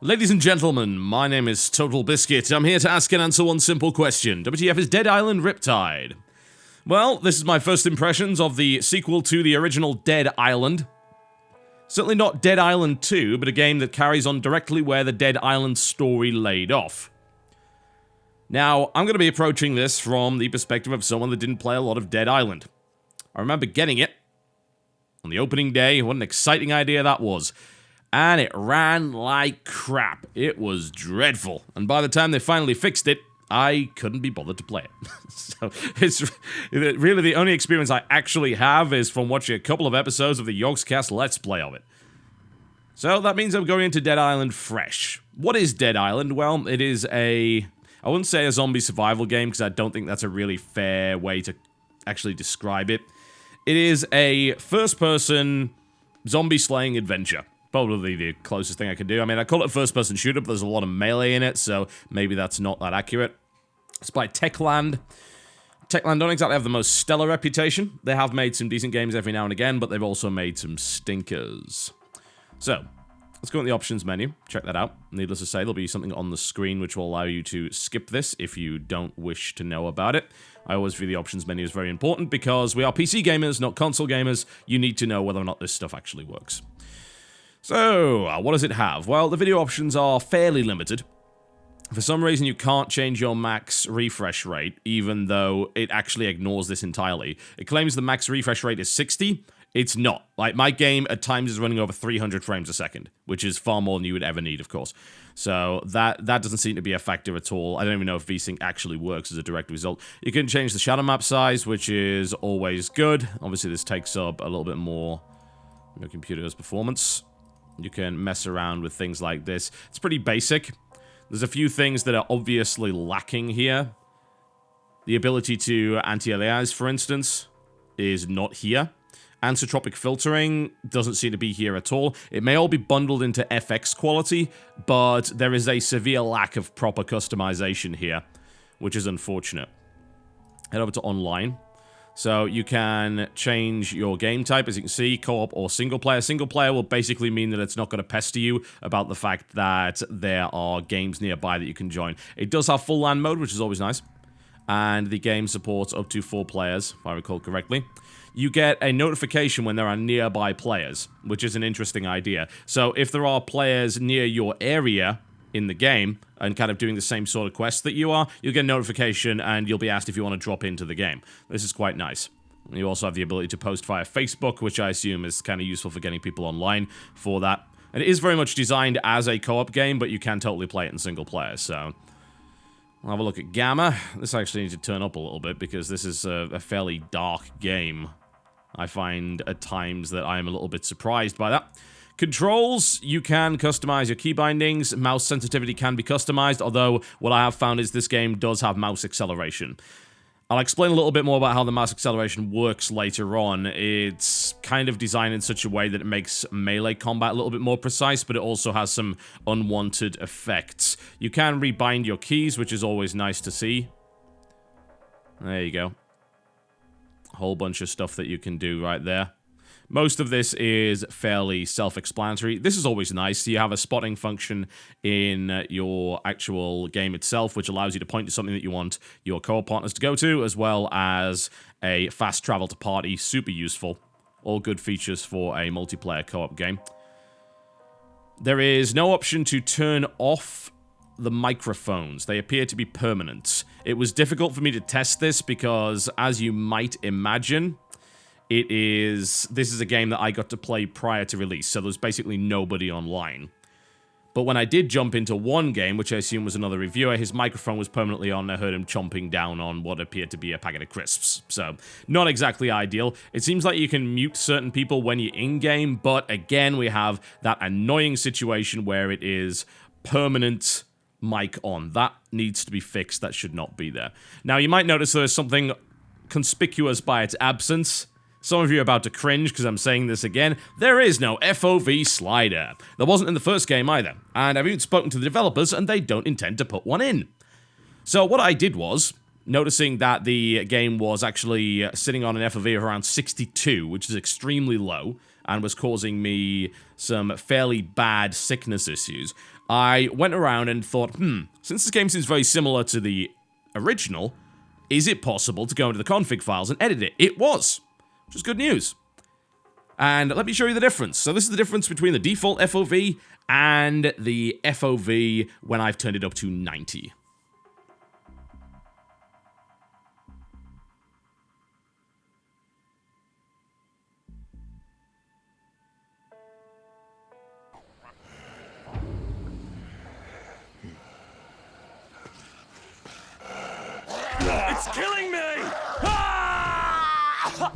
Ladies and gentlemen, my name is TotalBiscuit. I'm here to ask and answer one simple question. WTF is Dead Island Riptide? Well, this is my first impressions of the sequel to the original Dead Island. Certainly not Dead Island 2, but a game that carries on directly where the Dead Island story laid off. Now, I'm going to be approaching this from the perspective of someone that didn't play a lot of Dead Island. I remember getting it on the opening day. What an exciting idea that was. And it ran like crap. It was dreadful. And by the time they finally fixed it, I couldn't be bothered to play it. So it's really the only experience I actually have is from watching a couple of episodes of the Yogscast Let's Play of it. So that means I'm going into Dead Island fresh. What is Dead Island? Well, it is I wouldn't say a zombie survival game because I don't think that's a really fair way to actually describe it. It is a first-person zombie-slaying adventure. Probably the closest thing I can do. I mean, I call it a first-person shooter, but there's a lot of melee in it, so maybe that's not that accurate. It's by Techland. Techland don't exactly have the most stellar reputation. They have made some decent games every now and again, but they've also made some stinkers. So, let's go in the options menu. Check that out. Needless to say, there'll be something on the screen which will allow you to skip this if you don't wish to know about it. I always view the options menu as very important because we are PC gamers, not console gamers. You need to know whether or not this stuff actually works. So, what does it have? Well, the video options are fairly limited. For some reason, you can't change your max refresh rate, even though it actually ignores this entirely. It claims the max refresh rate is 60. It's not. Like, my game at times is running over 300 frames a second, which is far more than you would ever need, of course. So, that doesn't seem to be a factor at all. I don't even know if VSync actually works as a direct result. You can change the shadow map size, which is always good. Obviously, this takes up a little bit more your computer's performance. You can mess around with things like this. It's pretty basic. There's a few things that are obviously lacking here. The ability to anti-alias, for instance, is not here. Anisotropic filtering doesn't seem to be here at all. It may all be bundled into FX quality, but there is a severe lack of proper customization here, which is unfortunate. Head over to online. So you can change your game type, as you can see, co-op or single player. Single player will basically mean that it's not going to pester you about the fact that there are games nearby that you can join. It does have full LAN mode, which is always nice. And the game supports up to 4 players, if I recall correctly. You get a notification when there are nearby players, which is an interesting idea. So if there are players near your area in the game and kind of doing the same sort of quests that you are, you'll get a notification and you'll be asked if you want to drop into the game. This is quite nice. You also have the ability to post via Facebook, which I assume is kind of useful for getting people online for that. And it is very much designed as a co-op game, but you can totally play it in single player, so I'll have a look at Gamma. This actually needs to turn up a little bit because this is a fairly dark game. I find at times that I am a little bit surprised by that. Controls, you can customize your key bindings. Mouse sensitivity can be customized, although what I have found is this game does have mouse acceleration. I'll explain a little bit more about how the mouse acceleration works later on. It's kind of designed in such a way that it makes melee combat a little bit more precise, but it also has some unwanted effects. You can rebind your keys, which is always nice to see. There you go. A whole bunch of stuff that you can do right there. Most of this is fairly self-explanatory. This is always nice. You have a spotting function in your actual game itself, which allows you to point to something that you want your co-op partners to go to, as well as a fast travel to party. Super useful. All good features for a multiplayer co-op game. There is no option to turn off the microphones. They appear to be permanent. It was difficult for me to test this because, as you might imagine, this is a game that I got to play prior to release, so there's basically nobody online. But when I did jump into one game, which I assume was another reviewer, his microphone was permanently on, and I heard him chomping down on what appeared to be a packet of crisps. So, not exactly ideal. It seems like you can mute certain people when you're in-game, but again, we have that annoying situation where it is permanent mic on. That needs to be fixed. That should not be there. Now, you might notice there's something conspicuous by its absence. Some of you are about to cringe because I'm saying this again. There is no FOV slider. There wasn't in the first game either. And I've even spoken to the developers and they don't intend to put one in. So what I did was, noticing that the game was actually sitting on an FOV of around 62, which is extremely low, and was causing me some fairly bad sickness issues, I went around and thought, since this game seems very similar to the original, is it possible to go into the config files and edit it? It was, which is good news. And let me show you the difference. So this is the difference between the default FOV and the FOV when I've turned it up to 90. It's killing me! Ah!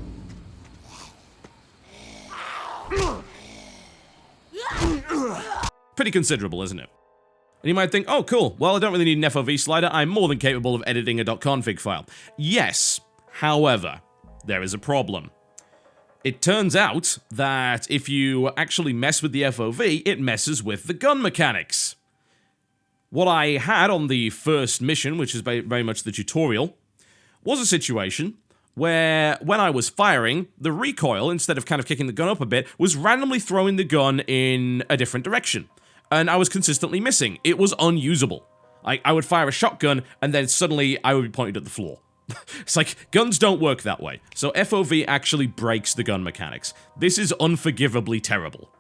Pretty considerable, isn't it? And you might think, oh cool, well I don't really need an FOV slider, I'm more than capable of editing a .config file. Yes, however, there is a problem. It turns out that if you actually mess with the FOV, it messes with the gun mechanics. What I had on the first mission, which is very much the tutorial, was a situation where when I was firing, the recoil, instead of kind of kicking the gun up a bit, was randomly throwing the gun in a different direction. And I was consistently missing. It was unusable. I would fire a shotgun, and then suddenly I would be pointed at the floor. It's like, guns don't work that way. So FOV actually breaks the gun mechanics. This is unforgivably terrible.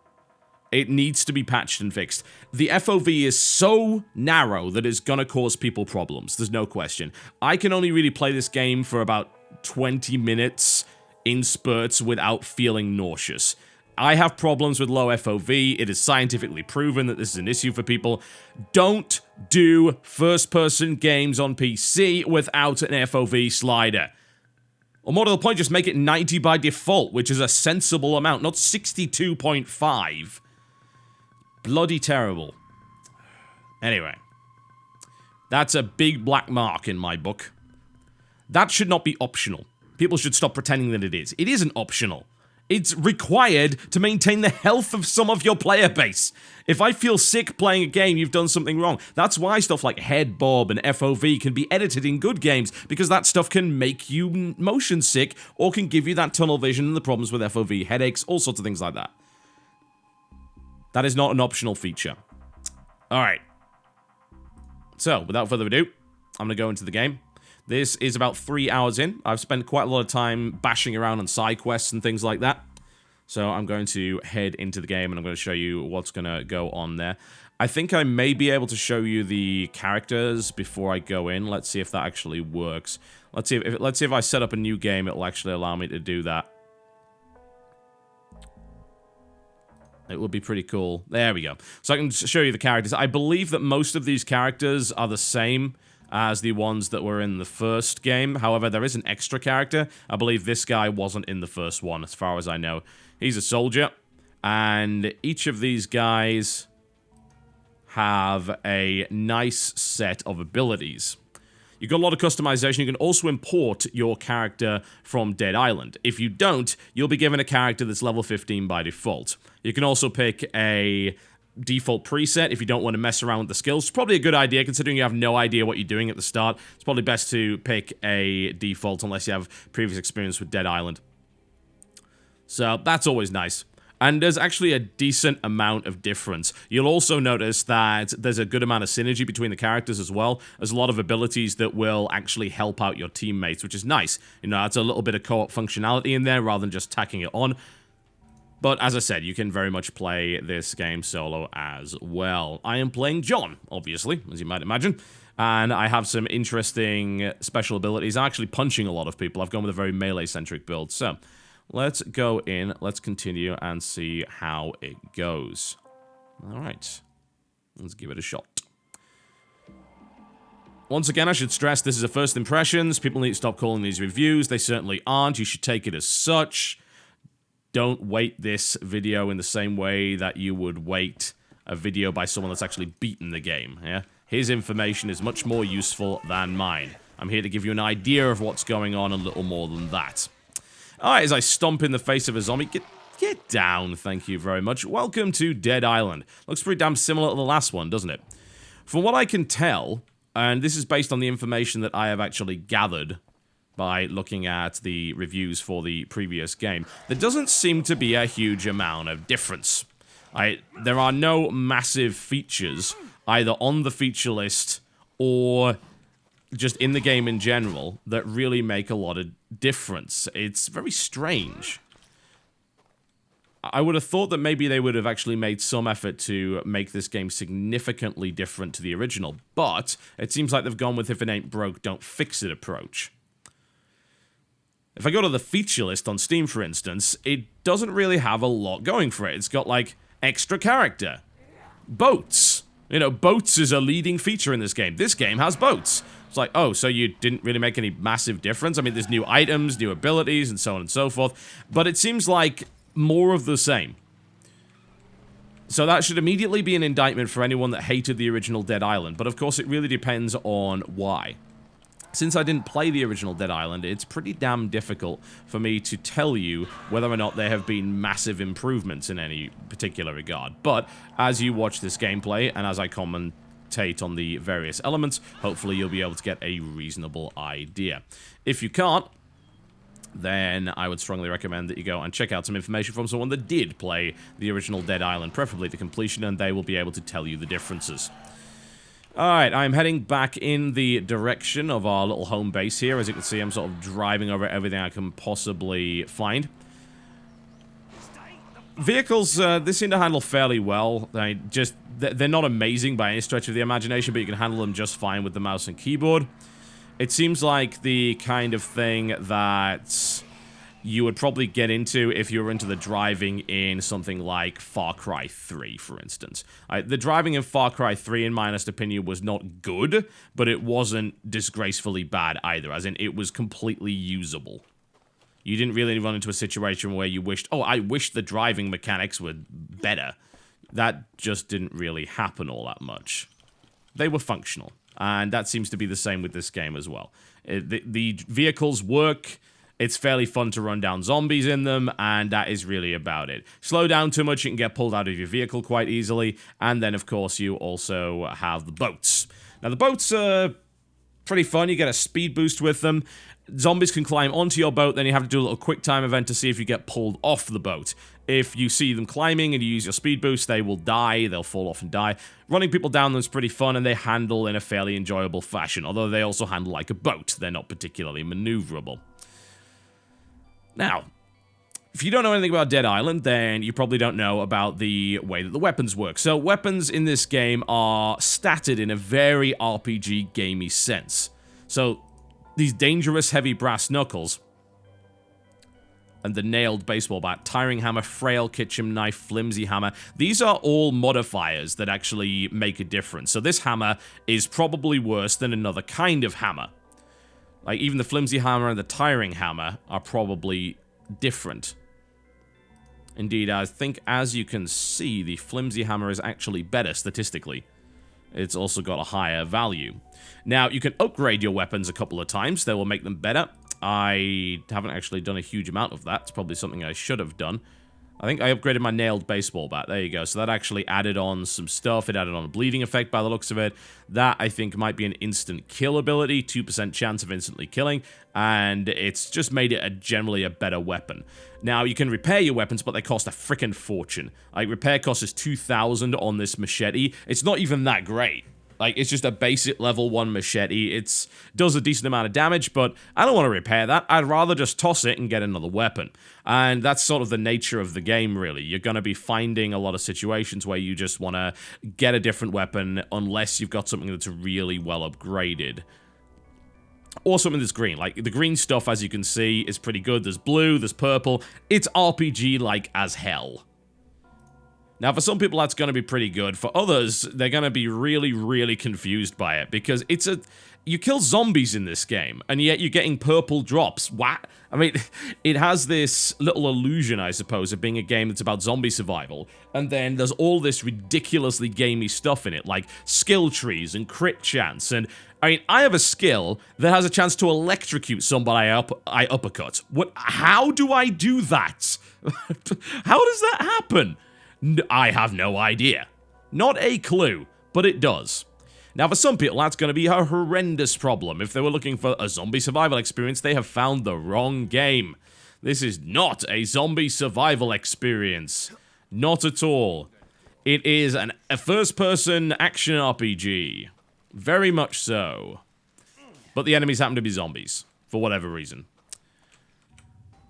It needs to be patched and fixed. The FOV is so narrow that it's gonna cause people problems, there's no question. I can only really play this game for about 20 minutes in spurts without feeling nauseous. I have problems with low FOV, it is scientifically proven that this is an issue for people. Don't do first-person games on PC without an FOV slider. Or more to the point, just make it 90 by default, which is a sensible amount, not 62.5. Bloody terrible. Anyway. That's a big black mark in my book. That should not be optional. People should stop pretending that it is. It isn't optional. It's required to maintain the health of some of your player base. If I feel sick playing a game, you've done something wrong. That's why stuff like head bob and FOV can be edited in good games, because that stuff can make you motion sick, or can give you that tunnel vision and the problems with FOV, headaches, all sorts of things like that. That is not an optional feature. Alright. So, without further ado, I'm going to go into the game. This is about 3 hours in. I've spent quite a lot of time bashing around on side quests and things like that. So I'm going to head into the game and I'm going to show you what's going to go on there. I think I may be able to show you the characters before I go in. Let's see if that actually works. Let's see if I set up a new game, it'll actually allow me to do that. It would be pretty cool. There we go. So I can show you the characters. I believe that most of these characters are the same as the ones that were in the first game. However, there is an extra character. I believe this guy wasn't in the first one, as far as I know. He's a soldier, and each of these guys have a nice set of abilities. You've got a lot of customization. You can also import your character from Dead Island. If you don't, you'll be given a character that's level 15 by default. You can also pick a default preset if you don't want to mess around with the skills. It's probably a good idea, considering you have no idea what you're doing at the start. It's probably best to pick a default unless you have previous experience with Dead Island. So that's always nice. And there's actually a decent amount of difference. You'll also notice that there's a good amount of synergy between the characters as well. There's a lot of abilities that will actually help out your teammates, which is nice. You know, that's a little bit of co-op functionality in there rather than just tacking it on. But as I said, you can very much play this game solo as well. I am playing John, obviously, as you might imagine. And I have some interesting special abilities. I'm actually punching a lot of people. I've gone with a very melee-centric build. So, let's go in, let's continue and see how it goes. Alright. Let's give it a shot. Once again, I should stress this is a first impressions. People need to stop calling these reviews. They certainly aren't. You should take it as such. Don't weight this video in the same way that you would weight a video by someone that's actually beaten the game, yeah? His information is much more useful than mine. I'm here to give you an idea of what's going on, a little more than that. Alright, as I stomp in the face of a zombie, get down, thank you very much. Welcome to Dead Island. Looks pretty damn similar to the last one, doesn't it? From what I can tell, and this is based on the information that I have actually gathered by looking at the reviews for the previous game, there doesn't seem to be a huge amount of difference. There are no massive features, either on the feature list or just in the game in general, that really make a lot of difference. It's very strange. I would have thought that maybe they would have actually made some effort to make this game significantly different to the original, but it seems like they've gone with if it ain't broke, don't fix it approach. If I go to the feature list on Steam, for instance, it doesn't really have a lot going for it. It's got, like, extra character. Boats. You know, boats is a leading feature in this game. This game has boats. It's like, oh, so you didn't really make any massive difference? I mean, there's new items, new abilities, and so on and so forth. But it seems like more of the same. So that should immediately be an indictment for anyone that hated the original Dead Island. But of course, it really depends on why. Since I didn't play the original Dead Island, it's pretty damn difficult for me to tell you whether or not there have been massive improvements in any particular regard. But as you watch this gameplay, and as I commentate on the various elements, hopefully you'll be able to get a reasonable idea. If you can't, then I would strongly recommend that you go and check out some information from someone that did play the original Dead Island, preferably to completion, and they will be able to tell you the differences. Alright, I'm heading back in the direction of our little home base here. As you can see, I'm sort of driving over everything I can possibly find. Vehicles, they seem to handle fairly well. They're not amazing by any stretch of the imagination, but you can handle them just fine with the mouse and keyboard. It seems like the kind of thing that you would probably get into if you were into the driving in something like Far Cry 3, for instance. The driving in Far Cry 3, in my honest opinion, was not good, but it wasn't disgracefully bad either, as in it was completely usable. You didn't really run into a situation where you wished, oh, I wish the driving mechanics were better. That just didn't really happen all that much. They were functional, and that seems to be the same with this game as well. The vehicles work. It's fairly fun to run down zombies in them, and that is really about it. Slow down too much, you can get pulled out of your vehicle quite easily, and then, of course, you also have the boats. Now, the boats are pretty fun. You get a speed boost with them. Zombies can climb onto your boat, then you have to do a little quick time event to see if you get pulled off the boat. If you see them climbing and you use your speed boost, they will die, they'll fall off and die. Running people down them is pretty fun, and they handle in a fairly enjoyable fashion, although they also handle like a boat. They're not particularly maneuverable. Now, if you don't know anything about Dead Island, then you probably don't know about the way that the weapons work. So weapons in this game are statted in a very RPG gamey sense. So these dangerous heavy brass knuckles and the nailed baseball bat, tiring hammer, frail kitchen knife, flimsy hammer, these are all modifiers that actually make a difference. So this hammer is probably worse than another kind of hammer. Like, even the flimsy hammer and the tiring hammer are probably different. Indeed, I think, as you can see, the flimsy hammer is actually better statistically. It's also got a higher value. Now, you can upgrade your weapons a couple of times. They will make them better. I haven't actually done a huge amount of that. It's probably something I should have done. I think I upgraded my nailed baseball bat. There you go. So that actually added on some stuff. It added on a bleeding effect by the looks of it. That, I think, might be an instant kill ability. 2% chance of instantly killing. And it's just made it generally a better weapon. Now, you can repair your weapons, but they cost a frickin' fortune. Like, repair cost is 2,000 on this machete. It's not even that great. Like, it's just a basic level 1 machete. It does a decent amount of damage, but I don't want to repair that. I'd rather just toss it and get another weapon. And that's sort of the nature of the game, really. You're going to be finding a lot of situations where you just want to get a different weapon unless you've got something that's really well upgraded. Or something that's green. Like, the green stuff, as you can see, is pretty good. There's blue, there's purple. It's RPG-like as hell. Now, for some people, that's going to be pretty good. For others, they're going to be really, really confused by it, because you kill zombies in this game, and yet you're getting purple drops. What? I mean, it has this little illusion, I suppose, of being a game that's about zombie survival, and then there's all this ridiculously gamey stuff in it, like skill trees and crit chance, and I mean, I have a skill that has a chance to electrocute somebody I uppercut. What? How do I do that? How does that happen? I have no idea. Not a clue, but it does. Now, for some people, that's going to be a horrendous problem. If they were looking for a zombie survival experience, they have found the wrong game. This is not a zombie survival experience. Not at all. It is a first-person action RPG. Very much so. But the enemies happen to be zombies, for whatever reason.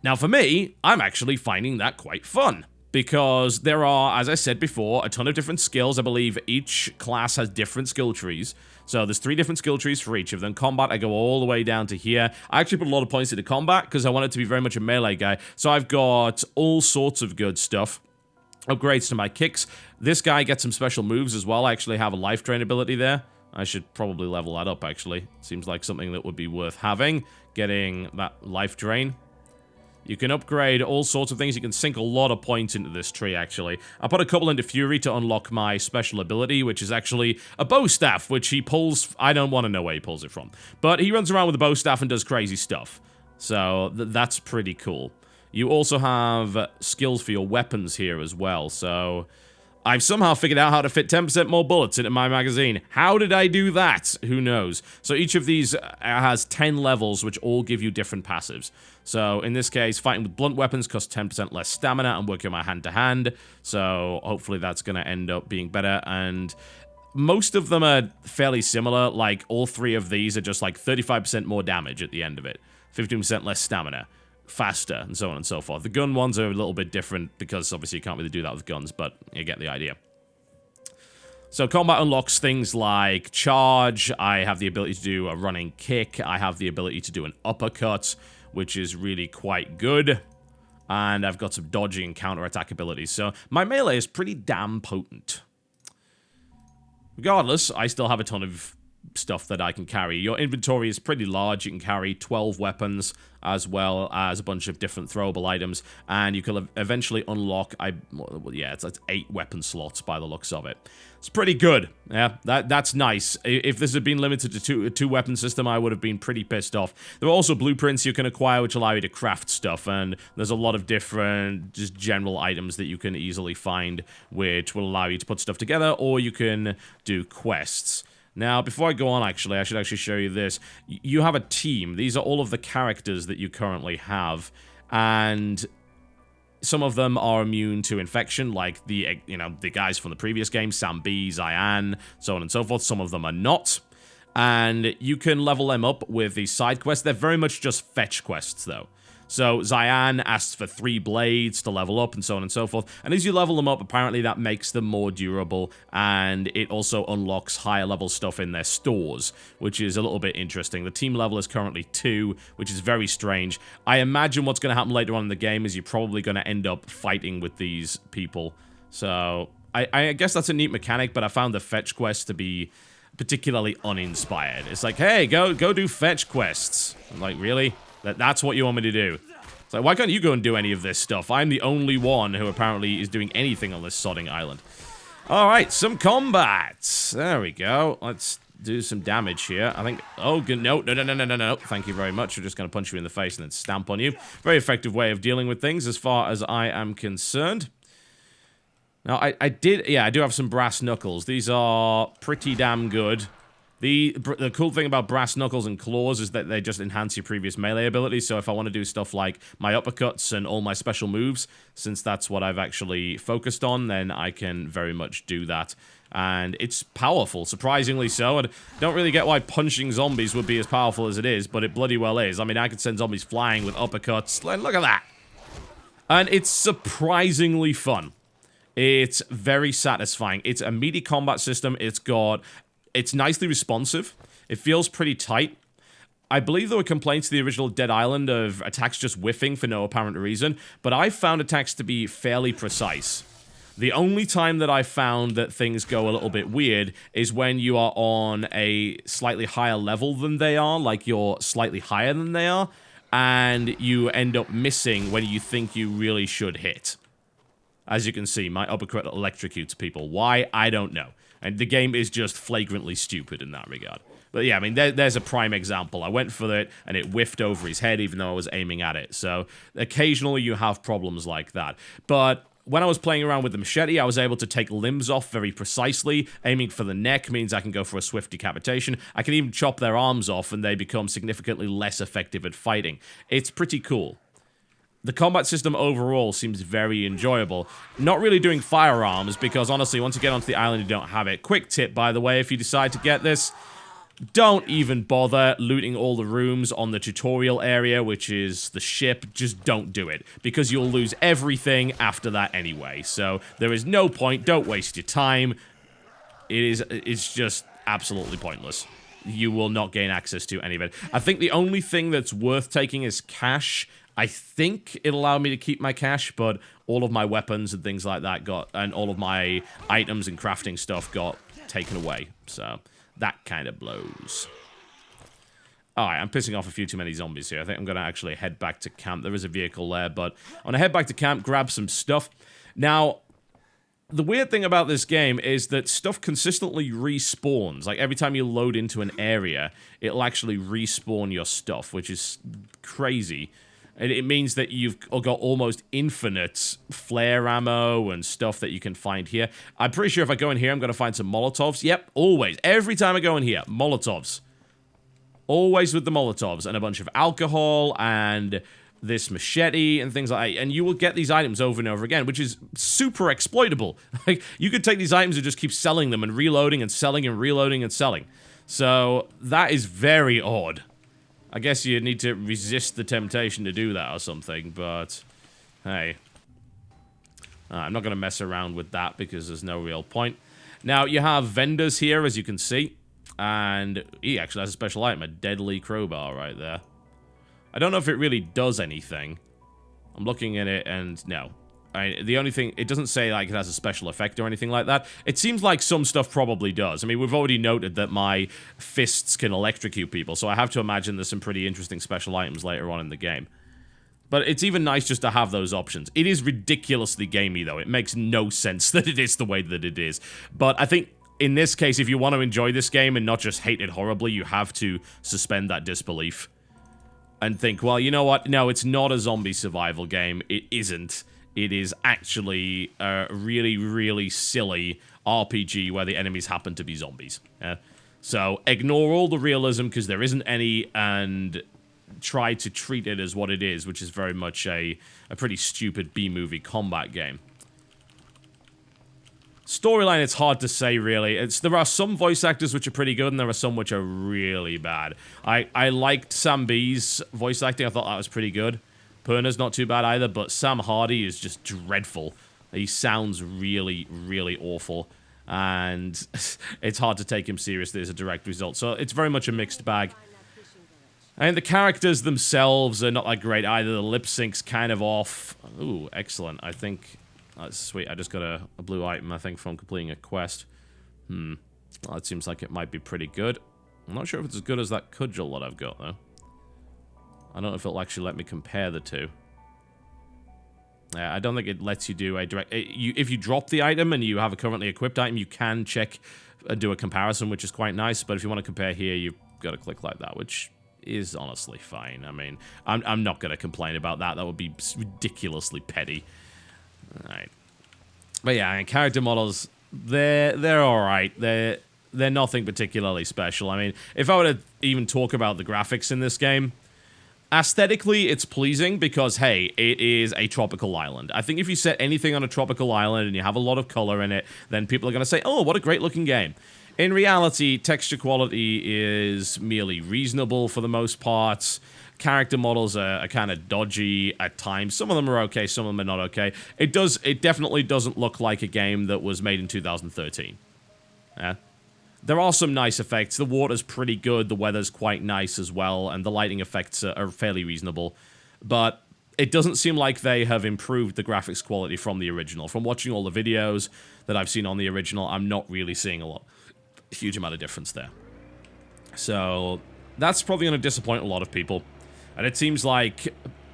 Now, for me, I'm actually finding that quite fun. Because there are, as I said before, a ton of different skills. I believe each class has different skill trees. So there's 3 different skill trees for each of them. Combat, I go all the way down to here. I actually put a lot of points into combat because I want it to be very much a melee guy. So I've got all sorts of good stuff. Upgrades to my kicks. This guy gets some special moves as well. I actually have a life drain ability there. I should probably level that up, actually. Seems like something that would be worth having. Getting that life drain. You can upgrade all sorts of things. You can sink a lot of points into this tree, actually. I put a couple into Fury to unlock my special ability, which is actually a bow staff, which he pulls... I don't want to know where he pulls it from. But he runs around with a bow staff and does crazy stuff. So that's pretty cool. You also have skills for your weapons here as well, so... I've somehow figured out how to fit 10% more bullets into my magazine. How did I do that? Who knows? So each of these has 10 levels, which all give you different passives. So in this case, fighting with blunt weapons costs 10% less stamina and working my hand-to-hand. So hopefully that's going to end up being better. And most of them are fairly similar. Like, all 3 of these are just like 35% more damage at the end of it. 15% less stamina. Faster, and so on and so forth. The gun ones are a little bit different because obviously you can't really do that with guns, but you get the idea. So combat unlocks things like charge. I have the ability to do a running kick. I have the ability to do an uppercut, which is really quite good. And I've got some dodging and counterattack abilities. So my melee is pretty damn potent. Regardless, I still have a ton of stuff that I can carry. Your inventory is pretty large. You can carry 12 weapons as well as a bunch of different throwable items, and you can eventually unlock, it's 8 weapon slots by the looks of it. It's pretty good. Yeah, that's nice. If this had been limited to a 2-weapon system, I would have been pretty pissed off. There are also blueprints you can acquire which allow you to craft stuff, and there's a lot of different just general items that you can easily find which will allow you to put stuff together, or you can do quests. Now, before I go on, actually, I should actually show you this. You have a team. These are all of the characters that you currently have, and some of them are immune to infection, like the guys from the previous game, Sam B, Zyan, so on and so forth. Some of them are not, and you can level them up with these side quests. They're very much just fetch quests, though. So Zyan asks for 3 blades to level up and so on and so forth. And as you level them up, apparently that makes them more durable. And it also unlocks higher level stuff in their stores, which is a little bit interesting. The team level is currently 2, which is very strange. I imagine what's going to happen later on in the game is you're probably going to end up fighting with these people. So I guess that's a neat mechanic, but I found the fetch quest to be particularly uninspired. It's like, hey, go do fetch quests. I'm like, really? That's what you want me to do? It's like, why can't you go and do any of this stuff? I'm the only one who apparently is doing anything on this sodding island. Alright, some combat. There we go. Let's do some damage here. I think... Oh, no. Thank you very much. We're just going to punch you in the face and then stamp on you. Very effective way of dealing with things as far as I am concerned. Now, I do have some brass knuckles. These are pretty damn good. The cool thing about brass knuckles and claws is that they just enhance your previous melee abilities, so if I want to do stuff like my uppercuts and all my special moves, since that's what I've actually focused on, then I can very much do that. And it's powerful, surprisingly so. I don't really get why punching zombies would be as powerful as it is, but it bloody well is. I mean, I could send zombies flying with uppercuts. Look at that! And it's surprisingly fun. It's very satisfying. It's a meaty combat system. It's nicely responsive. It feels pretty tight. I believe there were complaints to the original Dead Island of attacks just whiffing for no apparent reason, but I found attacks to be fairly precise. The only time that I found that things go a little bit weird is when you are on a slightly higher level than they are, like you're slightly higher than they are, and you end up missing when you think you really should hit. As you can see, my uppercut electrocutes people. Why? I don't know. And the game is just flagrantly stupid in that regard. But yeah, I mean, there's a prime example. I went for it, and it whiffed over his head, even though I was aiming at it. So occasionally you have problems like that. But When I was playing around with the machete, I was able to take limbs off very precisely. Aiming for the neck means I can go for a swift decapitation. I can even chop their arms off and they become significantly less effective at fighting. It's pretty cool. The combat system overall seems very enjoyable. Not really doing firearms because honestly, once you get onto the island, you don't have it. Quick tip, by the way, if you decide to get this, don't even bother looting all the rooms on the tutorial area, which is the ship. Just don't do it, because you'll lose everything after that anyway. So there is no point. Don't waste your time. It's just absolutely pointless. You will not gain access to any of it. I think the only thing that's worth taking is cash. I think it'll allow me to keep my cash, but all of my weapons and things like that and all of my items and crafting stuff got taken away. So that kind of blows. Alright, I'm pissing off a few too many zombies here. I think I'm going to actually head back to camp. There is a vehicle there, but I'm going to head back to camp, grab some stuff. Now, the weird thing about this game is that stuff consistently respawns. Like, every time you load into an area, it'll actually respawn your stuff, which is crazy. And it means that you've got almost infinite flare ammo and stuff that you can find here. I'm pretty sure if I go in here, I'm going to find some Molotovs. Yep, always. Every time I go in here, Molotovs. Always with the Molotovs. And a bunch of alcohol and this machete and things like that. And you will get these items over and over again, which is super exploitable. Like, you could take these items and just keep selling them and reloading and selling and reloading and selling. So that is very odd. I guess you need to resist the temptation to do that or something, but hey. I'm not going to mess around with that because there's no real point. Now, you have vendors here, as you can see, and he actually has a special item, a deadly crowbar right there. I don't know if it really does anything. I'm looking at it, and no. The only thing, it doesn't say like it has a special effect or anything like that. It seems like some stuff probably does. I mean, we've already noted that my fists can electrocute people, so I have to imagine there's some pretty interesting special items later on in the game. But it's even nice just to have those options. It is ridiculously gamey, though. It makes no sense that it is the way that it is. But I think in this case, if you want to enjoy this game and not just hate it horribly, you have to suspend that disbelief. And think, well, you know what? No, it's not a zombie survival game. It isn't. It is actually a really, really silly RPG where the enemies happen to be zombies. So ignore all the realism because there isn't any, and try to treat it as what it is, which is very much a pretty stupid B-movie combat game. Storyline, it's hard to say, really. There are some voice actors which are pretty good, and there are some which are really bad. I liked Sam B's voice acting. I thought that was pretty good. Perna's not too bad either, but Sam Hardy is just dreadful. He sounds really, really awful, and it's hard to take him seriously as a direct result. So it's very much a mixed bag. And the characters themselves are not that great either. The lip sync's kind of off. Ooh, excellent. I think that's sweet. I just got a blue item, I think, from completing a quest. Well, it seems like it might be pretty good. I'm not sure if it's as good as that cudgel that I've got, though. I don't know if it'll actually let me compare the two. I don't think it lets you do a direct... if you drop the item and you have a currently equipped item, you can check and do a comparison, which is quite nice. But if you want to compare here, you've got to click like that, which is honestly fine. I mean, I'm not going to complain about that. That would be ridiculously petty. Alright. But yeah, and character models, they're alright. They're nothing particularly special. I mean, if I were to even talk about the graphics in this game... Aesthetically, it's pleasing because, hey, it is a tropical island. I think if you set anything on a tropical island and you have a lot of color in it, then people are going to say, oh, what a great looking game. In reality, texture quality is merely reasonable for the most part. Character models are kind of dodgy at times. Some of them are okay, some of them are not okay. It definitely doesn't look like a game that was made in 2013. Yeah. There are some nice effects. The water's pretty good, the weather's quite nice as well, and the lighting effects are fairly reasonable. But it doesn't seem like they have improved the graphics quality from the original. From watching all the videos that I've seen on the original, I'm not really seeing a huge amount of difference there. So that's probably going to disappoint a lot of people. And it seems like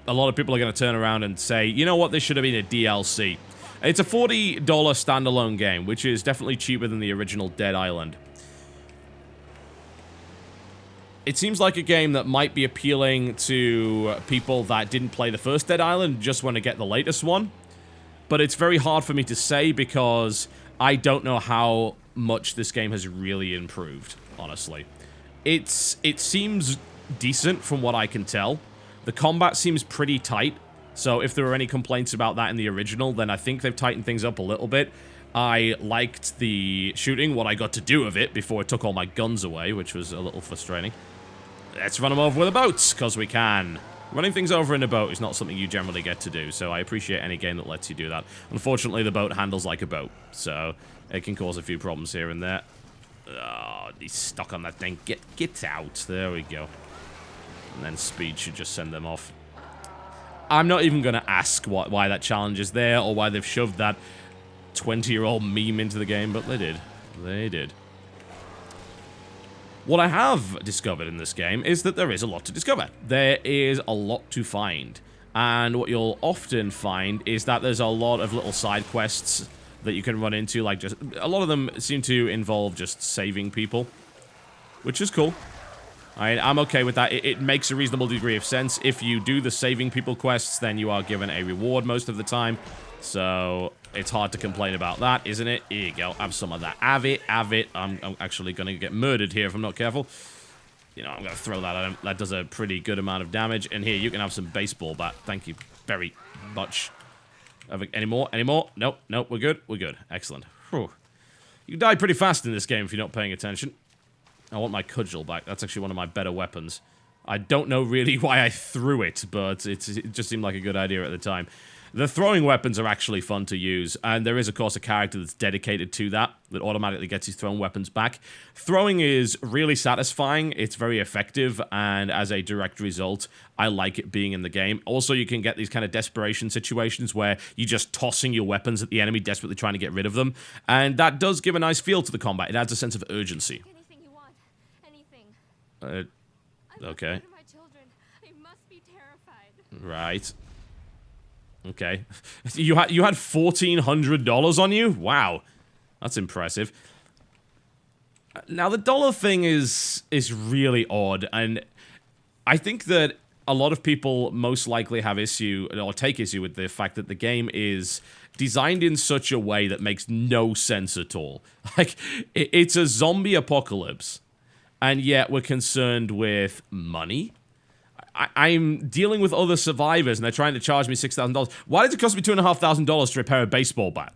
a lot of people are going to turn around and say, you know what, this should have been a DLC. It's a $40 standalone game, which is definitely cheaper than the original Dead Island. It seems like a game that might be appealing to people that didn't play the first Dead Island and just want to get the latest one. but it's very hard for me to say because I don't know how much this game has really improved, honestly. It seems decent from what I can tell. The combat seems pretty tight, so if there were any complaints about that in the original, then I think they've tightened things up a little bit. I liked the shooting, what I got to do of it before it took all my guns away, which was a little frustrating. Let's run them over with a boat, because we can. Running things over in a boat is not something you generally get to do, so I appreciate any game that lets you do that. Unfortunately, the boat handles like a boat, so it can cause a few problems here and there. Oh, he's stuck on that thing. Get out. There we go. And then speed should just send them off. I'm not even going to ask why that challenge is there, or why they've shoved that 20-year-old meme into the game, but they did. They did. What I have discovered in this game is that there is a lot to discover. There is a lot to find. And what you'll often find is that there's a lot of little side quests that you can run into. Like, just a lot of them seem to involve just saving people, which is cool. I'm okay with that. It makes a reasonable degree of sense. If you do the saving people quests, then you are given a reward most of the time. So it's hard to complain about that, isn't it? Here you go. Have some of that. Have it. Have it. I'm actually going to get murdered here if I'm not careful. You know, I'm going to throw that at him. That does a pretty good amount of damage. And here, you can have some baseball bat. Thank you very much. Any more? Any more? Nope. Nope. We're good. We're good. Excellent. Whew. You die pretty fast in this game if you're not paying attention. I want my cudgel back. That's actually one of my better weapons. I don't know really why I threw it, but it just seemed like a good idea at the time. The throwing weapons are actually fun to use, and there is, of course, a character that's dedicated to that automatically gets his thrown weapons back. Throwing is really satisfying, it's very effective, and as a direct result, I like it being in the game. Also, you can get these kind of desperation situations where you're just tossing your weapons at the enemy, desperately trying to get rid of them, and that does give a nice feel to the combat. It adds a sense of urgency. Anything you want. Anything. Okay. My children. They must be terrified. Right. Okay. You had $1,400 on you? Wow. That's impressive. Now, the dollar thing is really odd, and I think that a lot of people most likely have issue, or take issue with the fact that the game is designed in such a way that makes no sense at all. Like, it's a zombie apocalypse, and yet we're concerned with money? I'm dealing with other survivors, and they're trying to charge me $6,000. Why did it cost me $2,500 to repair a baseball bat?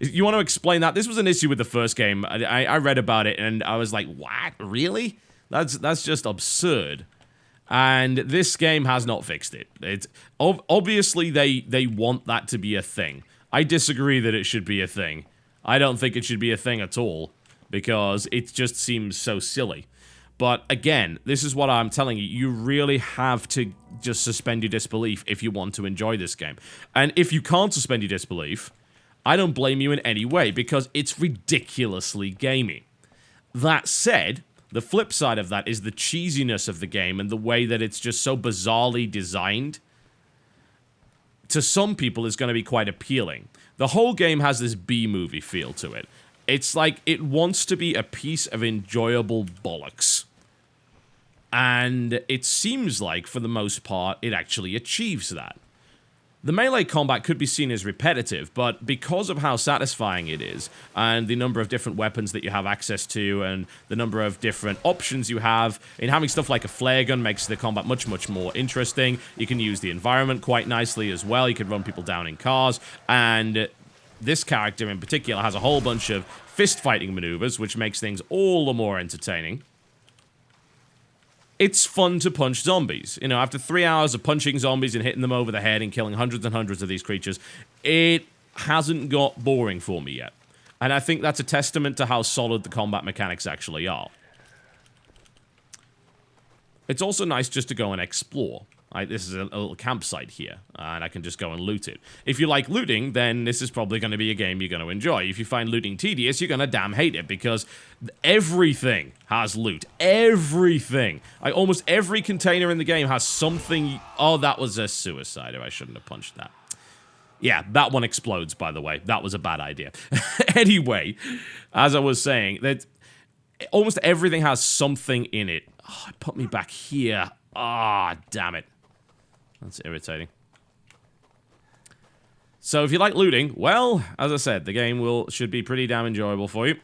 You want to explain that? This was an issue with the first game. I read about it, and I was like, what? Really? That's just absurd. And this game has not fixed it. It's obviously, they want that to be a thing. I disagree that it should be a thing. I don't think it should be a thing at all, because it just seems so silly. But again, this is what I'm telling you. You really have to just suspend your disbelief if you want to enjoy this game. And if you can't suspend your disbelief, I don't blame you in any way, because it's ridiculously gamey. That said, the flip side of that is the cheesiness of the game and the way that it's just so bizarrely designed. To some people, is going to be quite appealing. The whole game has this B-movie feel to it. It's like it wants to be a piece of enjoyable bollocks. And it seems like, for the most part, it actually achieves that. The melee combat could be seen as repetitive, but because of how satisfying it is, and the number of different weapons that you have access to, and the number of different options you have, and having stuff like a flare gun makes the combat much, much more interesting. You can use the environment quite nicely as well. You can run people down in cars, and this character in particular has a whole bunch of fist-fighting maneuvers, which makes things all the more entertaining. It's fun to punch zombies. You know, after 3 hours of punching zombies and hitting them over the head and killing hundreds and hundreds of these creatures, it hasn't got boring for me yet. And I think that's a testament to how solid the combat mechanics actually are. It's also nice just to go and explore. This is a little campsite here, and I can just go and loot it. If you like looting, then this is probably going to be a game you're going to enjoy. If you find looting tedious, you're going to damn hate it, because everything has loot. Everything. Almost every container in the game has something. Oh, that was a suicider. I shouldn't have punched that. Yeah, that one explodes, by the way. That was a bad idea. Anyway, as I was saying, that almost everything has something in it. Oh, it put me back here. Ah, damn it. That's irritating. So if you like looting, well, as I said, the game should be pretty damn enjoyable for you.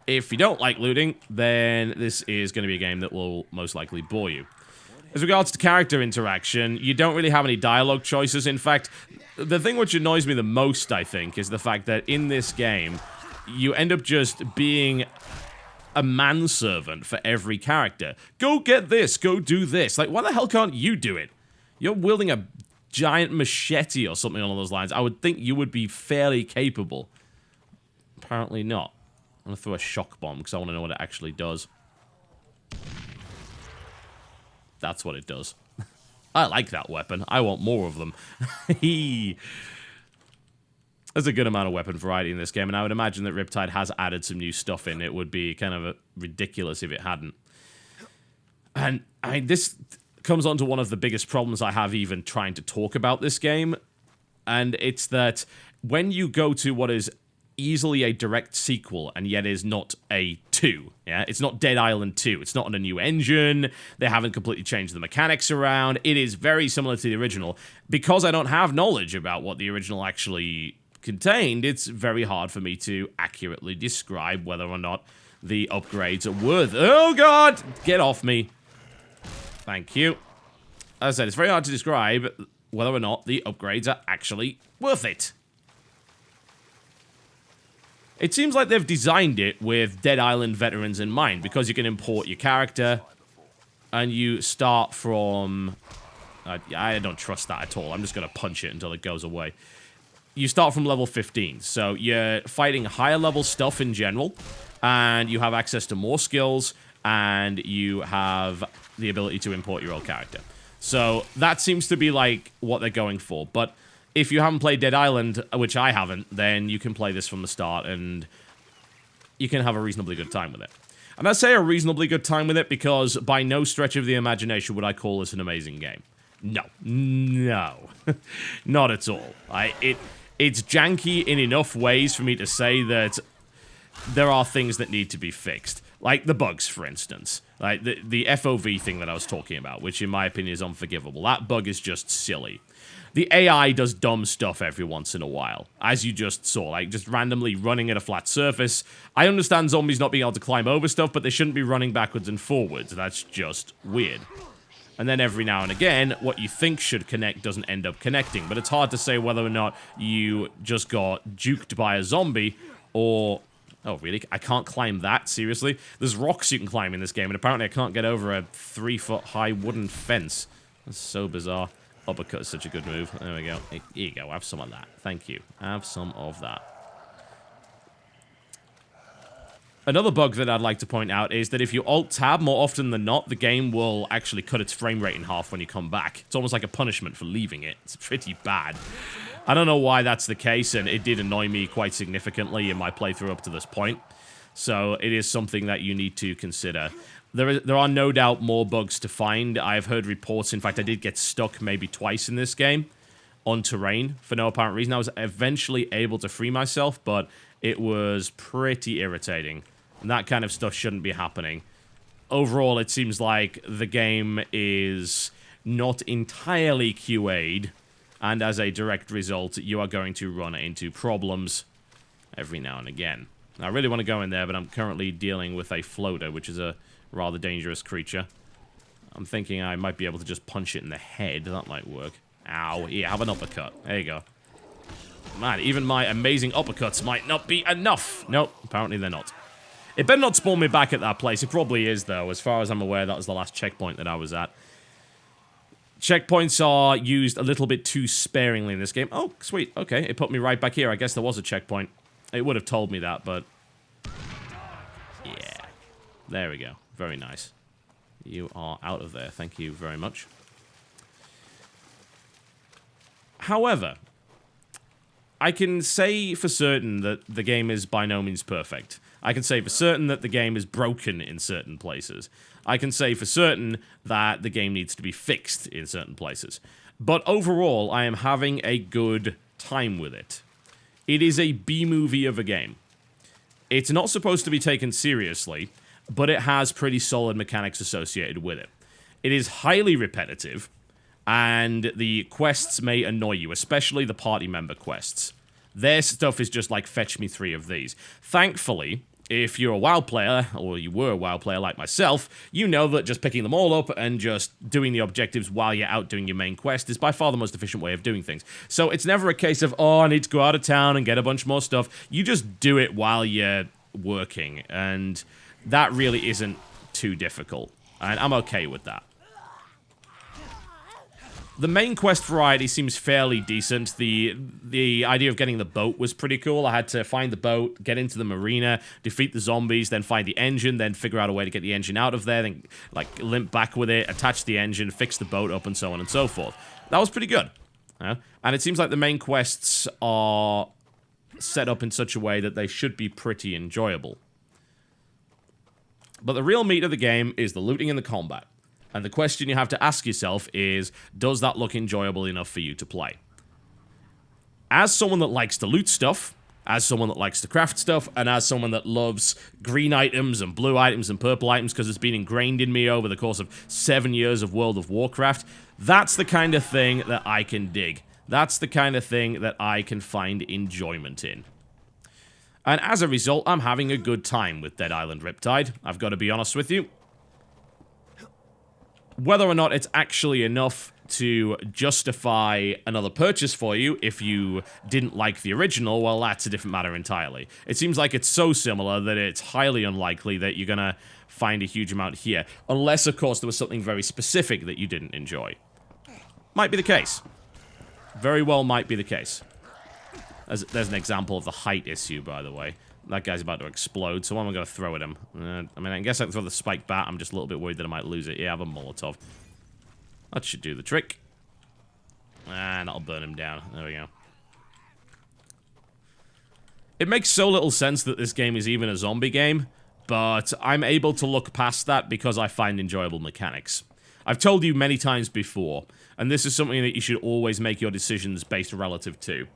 If you don't like looting, then this is going to be a game that will most likely bore you. As regards to character interaction, you don't really have any dialogue choices. In fact, the thing which annoys me the most, I think, is the fact that in this game, you end up just being a manservant for every character. Go get this, go do this. Like, why the hell can't you do it? You're wielding a giant machete or something along those lines. I would think you would be fairly capable. Apparently not. I'm gonna throw a shock bomb because I want to know what it actually does. That's what it does. I like that weapon. I want more of them. There's a good amount of weapon variety in this game, and I would imagine that Riptide has added some new stuff in. It would be kind of ridiculous if it hadn't. And this comes on to one of the biggest problems I have even trying to talk about this game, and it's that when you go to what is easily a direct sequel and yet is not a 2, yeah? It's not Dead Island 2. It's not on a new engine. They haven't completely changed the mechanics around. It is very similar to the original. Because I don't have knowledge about what the original actually contained, it's very hard for me to accurately describe whether or not the upgrades are worth... Oh, God! Get off me. Thank you. As I said, it's very hard to describe whether or not the upgrades are actually worth it. It seems like they've designed it with Dead Island veterans in mind, because you can import your character, and you start from... I don't trust that at all. I'm just going to punch it until it goes away. You start from level 15, so you're fighting higher level stuff in general, and you have access to more skills, and you have the ability to import your old character. So that seems to be like what they're going for, but if you haven't played Dead Island, which I haven't, then you can play this from the start, and you can have a reasonably good time with it. And I say a reasonably good time with it because by no stretch of the imagination would I call this an amazing game. No. No. Not at all. It's janky in enough ways for me to say that there are things that need to be fixed. Like the bugs, for instance. Like the FOV thing that I was talking about, which in my opinion is unforgivable. That bug is just silly. The AI does dumb stuff every once in a while, as you just saw, like just randomly running at a flat surface. I understand zombies not being able to climb over stuff, but they shouldn't be running backwards and forwards. That's just weird. And then every now and again, what you think should connect doesn't end up connecting, but it's hard to say whether or not you just got juked by a zombie, or... Oh, really? I can't climb that? Seriously? There's rocks you can climb in this game, and apparently I can't get over a 3-foot-high wooden fence. That's so bizarre. Uppercut is such a good move. There we go. Here you go. Have some of that. Thank you. Have some of that. Another bug that I'd like to point out is that if you Alt-Tab, more often than not, the game will actually cut its frame rate in half when you come back. It's almost like a punishment for leaving it. It's pretty bad. I don't know why that's the case, and it did annoy me quite significantly in my playthrough up to this point. So it is something that you need to consider. There are no doubt more bugs to find. I've heard reports, in fact I did get stuck maybe twice in this game on terrain for no apparent reason. I was eventually able to free myself, but it was pretty irritating. And that kind of stuff shouldn't be happening. Overall, it seems like the game is not entirely QA'd, and as a direct result, you are going to run into problems every now and again. Now, I really want to go in there, but I'm currently dealing with a floater, which is a rather dangerous creature. I'm thinking I might be able to just punch it in the head. That might work. Ow. Yeah, have an uppercut. There you go. Man, even my amazing uppercuts might not be enough. Nope, apparently they're not. It better not spawn me back at that place. It probably is, though. As far as I'm aware, that was the last checkpoint that I was at. Checkpoints are used a little bit too sparingly in this game. Oh, sweet. Okay, it put me right back here. I guess there was a checkpoint. It would have told me that, but... yeah. There we go. Very nice. You are out of there. Thank you very much. However, I can say for certain that the game is by no means perfect. I can say for certain that the game is broken in certain places. I can say for certain that the game needs to be fixed in certain places. But overall, I am having a good time with it. It is a B-movie of a game. It's not supposed to be taken seriously, but it has pretty solid mechanics associated with it. It is highly repetitive, and the quests may annoy you, especially the party member quests. Their stuff is just like, fetch me 3 of these. Thankfully, if you're a WoW player, or you were a WoW player like myself, you know that just picking them all up and just doing the objectives while you're out doing your main quest is by far the most efficient way of doing things. So it's never a case of, oh, I need to go out of town and get a bunch more stuff. You just do it while you're working, and that really isn't too difficult, and I'm okay with that. The main quest variety seems fairly decent. The idea of getting the boat was pretty cool. I had to find the boat, get into the marina, defeat the zombies, then find the engine, then figure out a way to get the engine out of there, then like limp back with it, attach the engine, fix the boat up, and so on and so forth. That was pretty good. And it seems like the main quests are set up in such a way that they should be pretty enjoyable. But the real meat of the game is the looting and the combat. And the question you have to ask yourself is, does that look enjoyable enough for you to play? As someone that likes to loot stuff, as someone that likes to craft stuff, and as someone that loves green items and blue items and purple items because it's been ingrained in me over the course of 7 years of World of Warcraft, that's the kind of thing that I can dig. That's the kind of thing that I can find enjoyment in. And as a result, I'm having a good time with Dead Island Riptide. I've got to be honest with you. Whether or not it's actually enough to justify another purchase for you if you didn't like the original, well, that's a different matter entirely. It seems like it's so similar that it's highly unlikely that you're gonna find a huge amount here. Unless, of course, there was something very specific that you didn't enjoy. Might be the case. Very well might be the case. There's an example of the height issue, by the way. That guy's about to explode, so what am I going to throw at him? I mean, I guess I can throw the spike bat. I'm just a little bit worried that I might lose it. Yeah, I have a Molotov. That should do the trick. And that'll burn him down. There we go. It makes so little sense that this game is even a zombie game, but I'm able to look past that because I find enjoyable mechanics. I've told you many times before, and this is something that you should always make your decisions based relative to.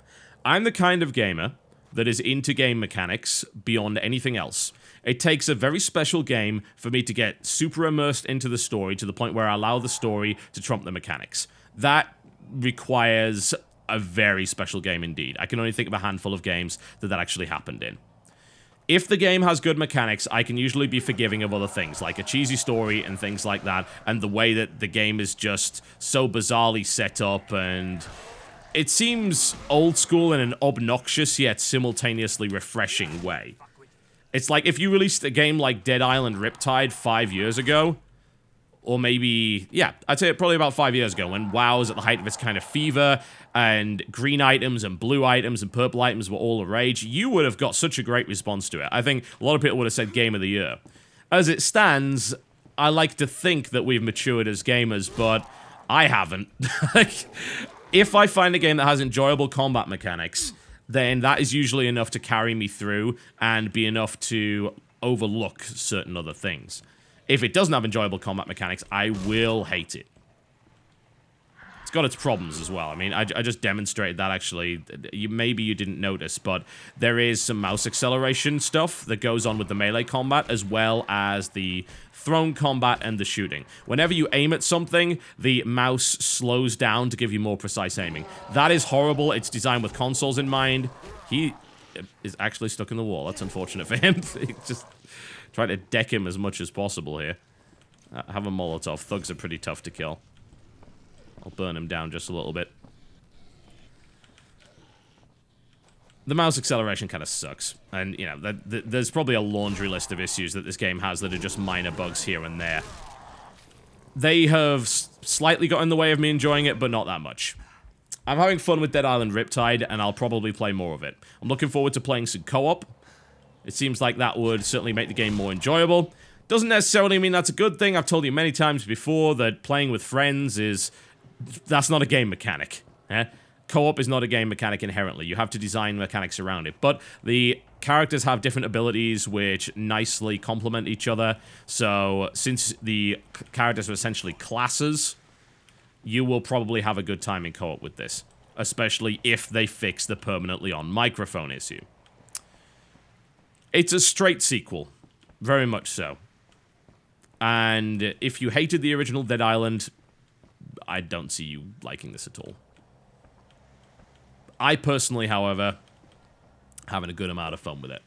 I'm the kind of gamer that is into game mechanics beyond anything else. It takes a very special game for me to get super immersed into the story to the point where I allow the story to trump the mechanics. That requires a very special game indeed. I can only think of a handful of games that actually happened in. If the game has good mechanics, I can usually be forgiving of other things, like a cheesy story and things like that, and the way that the game is just so bizarrely set up, and it seems old school in an obnoxious yet simultaneously refreshing way. It's like if you released a game like Dead Island Riptide 5 years ago, or maybe, yeah, I'd say probably about 5 years ago, when WoW was at the height of its kind of fever, and green items and blue items and purple items were all the rage, you would have got such a great response to it. I think a lot of people would have said Game of the Year. As it stands, I like to think that we've matured as gamers, but I haven't. If I find a game that has enjoyable combat mechanics, then that is usually enough to carry me through and be enough to overlook certain other things. If it doesn't have enjoyable combat mechanics, I will hate it. It's got its problems as well. I mean, I just demonstrated that, actually. Maybe you didn't notice, but there is some mouse acceleration stuff that goes on with the melee combat, as well as the thrown combat and the shooting. Whenever you aim at something, the mouse slows down to give you more precise aiming. That is horrible. It's designed with consoles in mind. He is actually stuck in the wall. That's unfortunate for him. Just try to deck him as much as possible here. Have a Molotov. Thugs are pretty tough to kill. I'll burn him down just a little bit. The mouse acceleration kind of sucks. And, you know, there's probably a laundry list of issues that this game has that are just minor bugs here and there. They have slightly got in the way of me enjoying it, but not that much. I'm having fun with Dead Island Riptide, and I'll probably play more of it. I'm looking forward to playing some co-op. It seems like that would certainly make the game more enjoyable. Doesn't necessarily mean that's a good thing. I've told you many times before that playing with friends is... that's not a game mechanic. Co-op is not a game mechanic inherently. You have to design mechanics around it. But the characters have different abilities which nicely complement each other. So since the characters are essentially classes, you will probably have a good time in co-op with this. Especially if they fix the permanently on microphone issue. It's a straight sequel. Very much so. And if you hated the original Dead Island, I don't see you liking this at all. I personally, however, having a good amount of fun with it.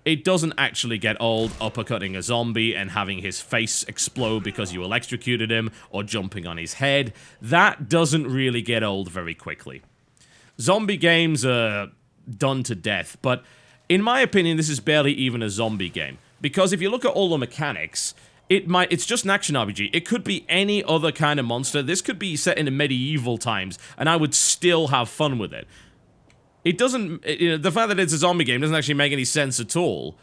It doesn't actually get old uppercutting a zombie and having his face explode because you electrocuted him, or jumping on his head. That doesn't really get old very quickly. Zombie games are done to death, but in my opinion, this is barely even a zombie game. Because if you look at all the mechanics, it's just an action RPG. It could be any other kind of monster. This could be set in the medieval times, and I would still have fun with it. It doesn't, the fact that it's a zombie game doesn't actually make any sense at all.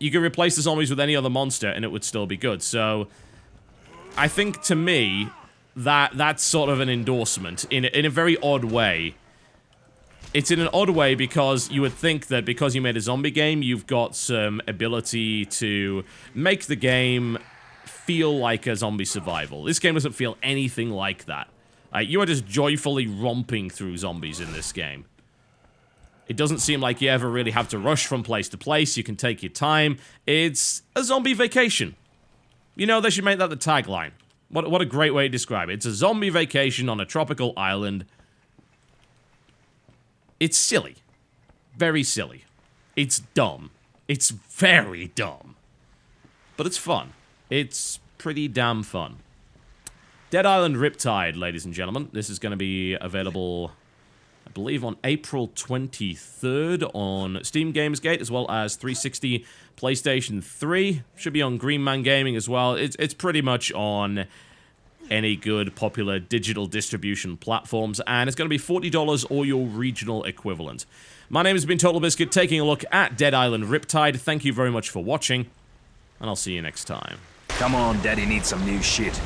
You could replace the zombies with any other monster and it would still be good. So, I think to me, that's sort of an endorsement in a very odd way. It's in an odd way because you would think that because you made a zombie game, you've got some ability to make the game feel like a zombie survival. This game doesn't feel anything like that. You are just joyfully romping through zombies in this game. It doesn't seem like you ever really have to rush from place to place. You can take your time. It's a zombie vacation. You know, they should make that the tagline. What a great way to describe it. It's a zombie vacation on a tropical island. It's silly. Very silly. It's dumb. It's very dumb. But it's fun. It's pretty damn fun. Dead Island Riptide, ladies and gentlemen. This is going to be available, I believe, on April 23rd on Steam Gamersgate, as well as 360, PlayStation 3. Should be on Green Man Gaming as well. It's pretty much on any good popular digital distribution platforms, and it's going to be $40 or your regional equivalent. My name has been TotalBiscuit, taking a look at Dead Island Riptide. Thank you very much for watching, and I'll see you next time. Come on, Daddy needs some new shit.